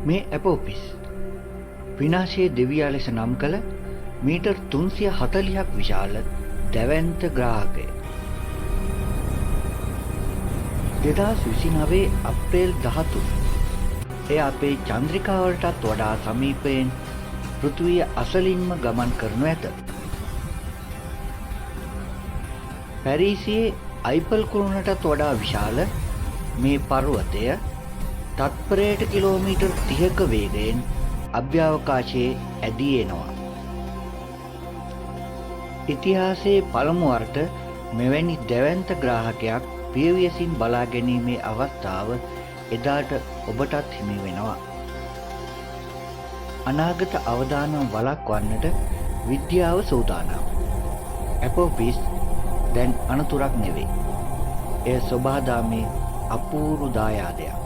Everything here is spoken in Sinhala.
මේ ඇපෝපිස් විනාශයේ දෙවියා ලෙස නම් කළ මීටර් 340ක් විශාල දැවැන්ත ග්‍රාහකය 2029 අප්‍රේල් 13 එය අපේ චන්ද්‍රිකාවලටත් වඩා සමීපයෙන් පෘථිවිය අසලින්ම ගමන් කරනු ඇත. පැරිසියේ අයිපල් කුළුණටත් වඩා විශාල මේ පර්වතය තත්පරයට කිලෝමීටර් 30ක වේගයෙන් අභ්‍යවකාශයේ ඇදී එනවා. ඉතිහාසයේ පළමු වරට මෙවැනි දැවැන්ත ග්‍රාහකයක් පියවියසින් බලා ගැනීමේ අවස්ථාව එදාට ඔබටත් හිමි වෙනවා. අනාගත අවදානම් වළක්වන්නට විද්‍යාව සූදානම්. ඇපෝපිස් දැන් අනතුරක් නෙවෙයි. එය සොබාදාමේ අපූර්ව දායාදයක්.